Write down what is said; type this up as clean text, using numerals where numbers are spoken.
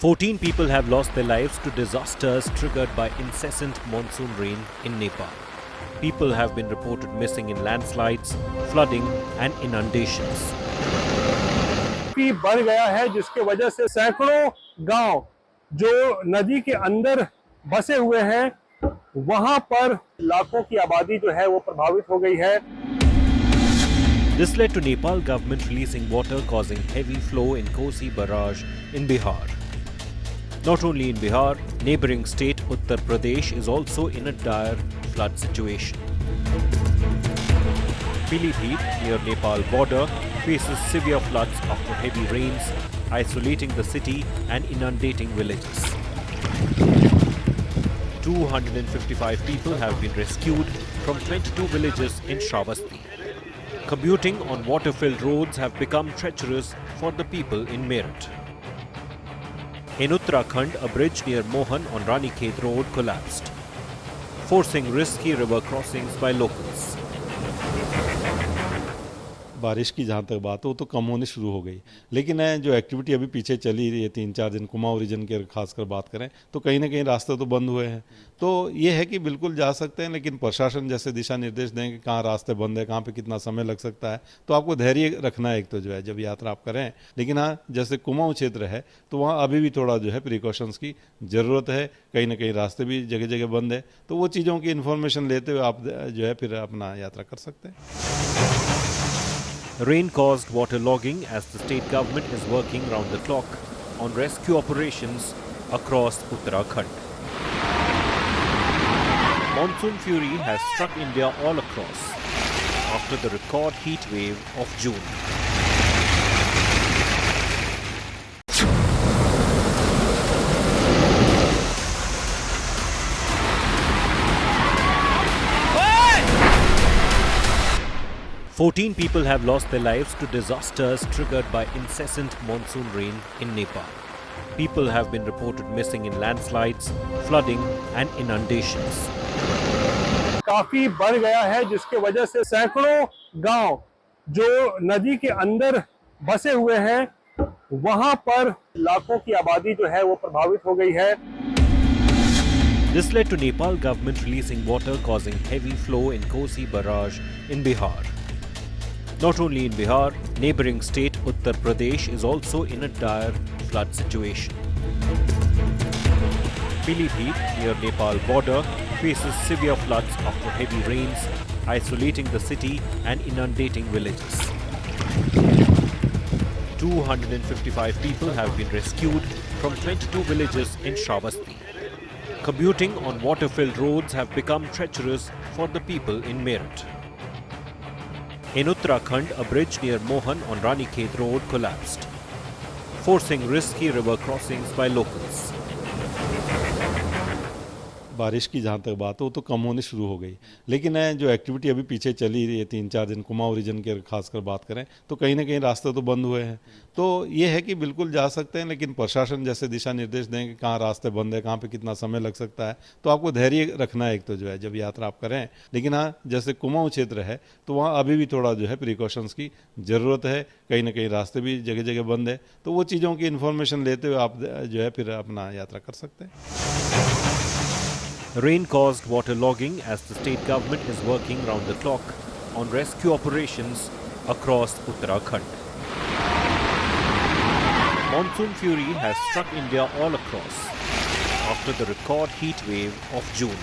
14 people have lost their lives to disasters triggered by incessant monsoon rain in Nepal. People have been reported missing in landslides, flooding and inundations. काफी बढ़ गया है जिसके वजह से सैकड़ों गांव जो नदी के अंदर बसे हुए हैं वहां पर लाखों की आबादी जो है वो प्रभावित हो गई है. This led to Nepal government releasing water causing heavy flow in Kosi barrage in Bihar. Not only in Bihar, neighboring state Uttar Pradesh is also in a dire flood situation. Pilibhit, near Nepal border, faces severe floods after heavy rains, isolating the city and inundating villages. 255 people have been rescued from 22 villages in Shravasti. Commuting on water-filled roads have become treacherous for the people in Meerut. In Uttarakhand, a bridge near Mohan on Ranikhet Road collapsed, forcing risky river crossings by locals. बारिश की जहाँ तक बात हो तो कम होनी शुरू हो गई, लेकिन जो एक्टिविटी अभी पीछे चली रही है 3-4 दिन कुमाऊं रीजन के खासकर बात करें तो कहीं ना कहीं रास्ते तो बंद हुए हैं. तो ये है कि बिल्कुल जा सकते हैं, लेकिन प्रशासन जैसे दिशा निर्देश दें कि कहाँ रास्ते बंद है, कहाँ पे कितना समय लग सकता है, तो आपको धैर्य रखना है एक तो जो है जब यात्रा आप करें. लेकिन हाँ, जैसे कुमाऊं क्षेत्र है तो वहाँ अभी भी थोड़ा जो है प्रिकॉशंस की ज़रूरत है. कहीं ना कहीं रास्ते भी जगह जगह बंद है, तो वो चीज़ों की इन्फॉर्मेशन लेते हुए आप जो है फिर अपना यात्रा कर सकते हैं. Rain caused waterlogging as the state government is working round the clock on rescue operations across Uttarakhand. Monsoon fury has struck India all across after the record heat wave of June. Fourteen people have lost their lives to disasters triggered by incessant monsoon rain in Nepal. People have been reported missing in landslides, flooding and inundations. काफी बढ़ गया है जिसके वजह से सैकड़ों गांव जो नदी के अंदर बसे हुए हैं वहां पर लाखों की आबादी जो है वो प्रभावित हो गई है. This led to Nepal government releasing water causing heavy flow in Kosi barrage in Bihar. Not only in Bihar, neighboring state Uttar Pradesh is also in a dire flood situation. Pilibhit, near Nepal border, faces severe floods after heavy rains, isolating the city and inundating villages. 255 people have been rescued from 22 villages in Shravasti. Commuting on water-filled roads have become treacherous for the people in Meerut. In Uttarakhand, a bridge near Mohan on Ranikhet Road collapsed, forcing risky river crossings by locals. बारिश की जहाँ तक बात हो तो कम होनी शुरू हो गई, लेकिन जो एक्टिविटी अभी पीछे चली रही है 3-4 दिन कुमाऊं रीजन के खासकर बात करें तो कहीं ना कहीं रास्ते तो बंद हुए हैं. तो ये है कि बिल्कुल जा सकते हैं, लेकिन प्रशासन जैसे दिशा निर्देश दें कि कहाँ रास्ते बंद है, कहाँ पे कितना समय लग सकता है, तो आपको धैर्य रखना है एक तो जो है जब यात्रा आप करें. लेकिन हाँ, जैसे कुमाऊं क्षेत्र है तो वहाँ अभी भी थोड़ा जो है प्रिकॉशंस की ज़रूरत है. कहीं ना कहीं रास्ते भी जगह जगह बंद है, तो वो चीज़ों की इन्फॉर्मेशन लेते हुए आप जो है फिर अपना यात्रा कर सकते हैं. Rain caused waterlogging as the state government is working round the clock on rescue operations across Uttarakhand. Monsoon fury has struck India all across after the record heat wave of June.